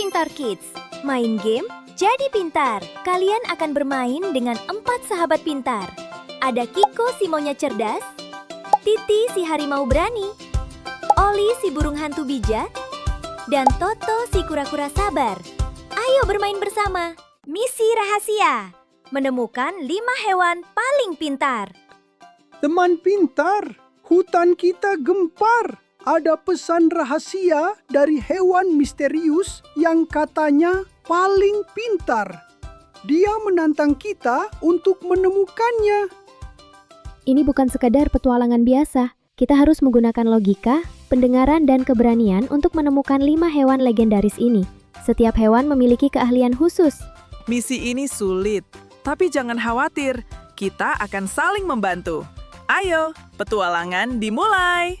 Pintar Kids. Main game, jadi pintar. Kalian akan bermain dengan 4 sahabat pintar. Ada Kiko si monyet cerdas, Titi si harimau berani, Oli si burung hantu bijak, dan Toto si kura-kura sabar. Ayo bermain bersama. Misi rahasia: menemukan 5 hewan paling pintar. Teman pintar, hutan kita gempar. Ada pesan rahasia dari hewan misterius yang katanya paling pintar. Dia menantang kita untuk menemukannya. Ini bukan sekadar petualangan biasa. Kita harus menggunakan logika, pendengaran, dan keberanian untuk menemukan 5 hewan legendaris ini. Setiap hewan memiliki keahlian khusus. Misi ini sulit, tapi jangan khawatir. Kita akan saling membantu. Ayo, petualangan dimulai.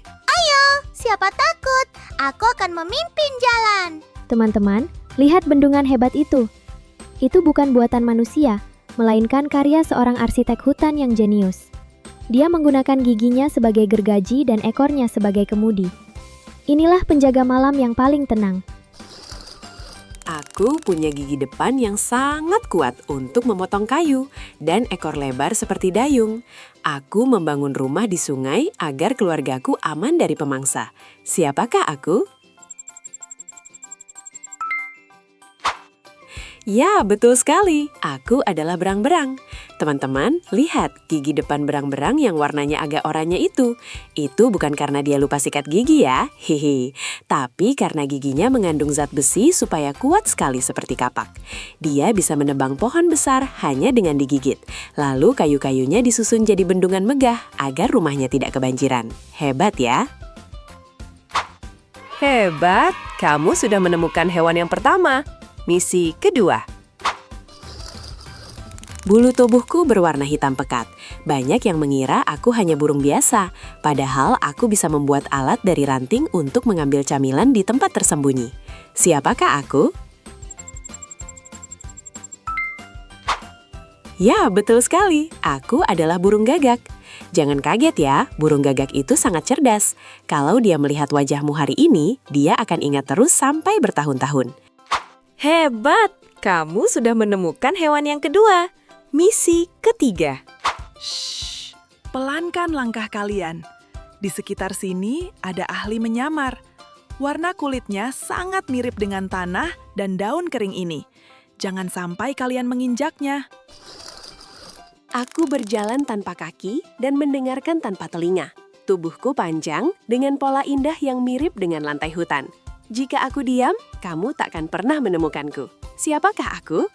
Siapa takut? Aku akan memimpin jalan. Teman-teman, lihat bendungan hebat itu. Itu bukan buatan manusia, melainkan karya seorang arsitek hutan yang jenius. Dia menggunakan giginya sebagai gergaji dan ekornya sebagai kemudi. Inilah penjaga malam yang paling tenang. Aku punya gigi depan yang sangat kuat untuk memotong kayu dan ekor lebar seperti dayung. Aku membangun rumah di sungai agar keluargaku aman dari pemangsa. Siapakah aku? Ya, betul sekali. Aku adalah berang-berang. Teman-teman, lihat gigi depan berang-berang yang warnanya agak oranye itu. Itu bukan karena dia lupa sikat gigi ya, hihi. Tapi karena giginya mengandung zat besi supaya kuat sekali seperti kapak. Dia bisa menebang pohon besar hanya dengan digigit. Lalu kayu-kayunya disusun jadi bendungan megah agar rumahnya tidak kebanjiran. Hebat ya? Hebat, kamu sudah menemukan hewan yang pertama. Misi kedua. Bulu tubuhku berwarna hitam pekat. Banyak yang mengira aku hanya burung biasa, padahal aku bisa membuat alat dari ranting untuk mengambil camilan di tempat tersembunyi. Siapakah aku? Ya, betul sekali. Aku adalah burung gagak. Jangan kaget ya, burung gagak itu sangat cerdas. Kalau dia melihat wajahmu hari ini, dia akan ingat terus sampai bertahun-tahun. Hebat! Kamu sudah menemukan hewan yang kedua. Misi ketiga. Shh, pelankan langkah kalian. Di sekitar sini ada ahli menyamar. Warna kulitnya sangat mirip dengan tanah dan daun kering ini. Jangan sampai kalian menginjaknya. Aku berjalan tanpa kaki dan mendengarkan tanpa telinga. Tubuhku panjang dengan pola indah yang mirip dengan lantai hutan. Jika aku diam, kamu takkan pernah menemukanku. Siapakah aku?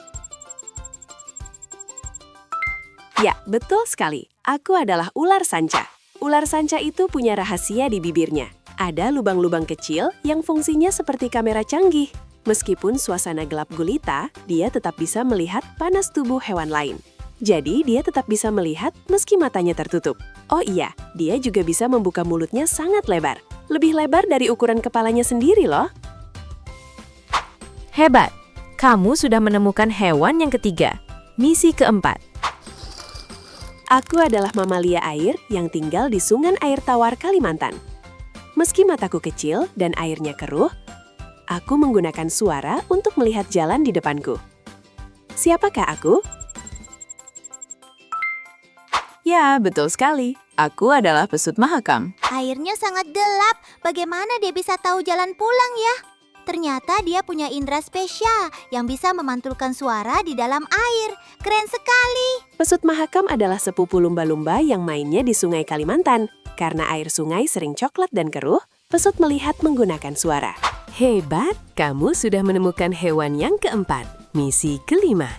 Ya, betul sekali. Aku adalah ular sanca. Ular sanca itu punya rahasia di bibirnya. Ada lubang-lubang kecil yang fungsinya seperti kamera canggih. Meskipun suasana gelap gulita, dia tetap bisa melihat panas tubuh hewan lain. Jadi, dia tetap bisa melihat meski matanya tertutup. Oh iya, dia juga bisa membuka mulutnya sangat lebar. Lebih lebar dari ukuran kepalanya sendiri loh. Hebat! Kamu sudah menemukan hewan yang ketiga. Misi keempat. Aku adalah mamalia air yang tinggal di Sungai Air Tawar, Kalimantan. Meski mataku kecil dan airnya keruh, aku menggunakan suara untuk melihat jalan di depanku. Siapakah aku? Ya, betul sekali. Aku adalah pesut mahakam. Airnya sangat gelap. Bagaimana dia bisa tahu jalan pulang ya? Ternyata dia punya indera spesial yang bisa memantulkan suara di dalam air. Keren sekali. Pesut mahakam adalah sepupu lumba-lumba yang mainnya di Sungai Kalimantan. Karena air sungai sering coklat dan keruh, pesut melihat menggunakan suara. Hebat, kamu sudah menemukan hewan yang keempat. Misi kelima.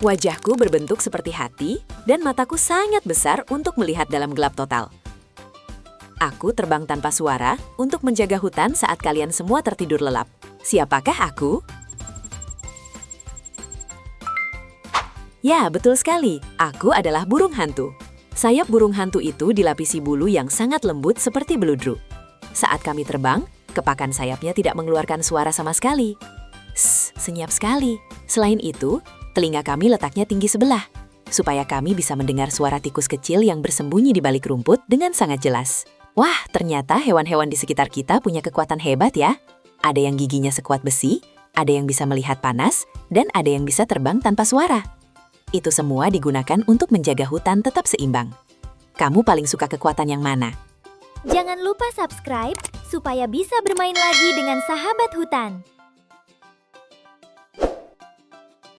Wajahku berbentuk seperti hati dan mataku sangat besar untuk melihat dalam gelap total. Aku terbang tanpa suara untuk menjaga hutan saat kalian semua tertidur lelap. Siapakah aku? Ya, betul sekali. Aku adalah burung hantu. Sayap burung hantu itu dilapisi bulu yang sangat lembut seperti beludru. Saat kami terbang, kepakan sayapnya tidak mengeluarkan suara sama sekali. Senyap sekali. Selain itu, telinga kami letaknya tinggi sebelah, supaya kami bisa mendengar suara tikus kecil yang bersembunyi di balik rumput dengan sangat jelas. Wah, ternyata hewan-hewan di sekitar kita punya kekuatan hebat ya. Ada yang giginya sekuat besi, ada yang bisa melihat panas, dan ada yang bisa terbang tanpa suara. Itu semua digunakan untuk menjaga hutan tetap seimbang. Kamu paling suka kekuatan yang mana? Jangan lupa subscribe supaya bisa bermain lagi dengan sahabat hutan.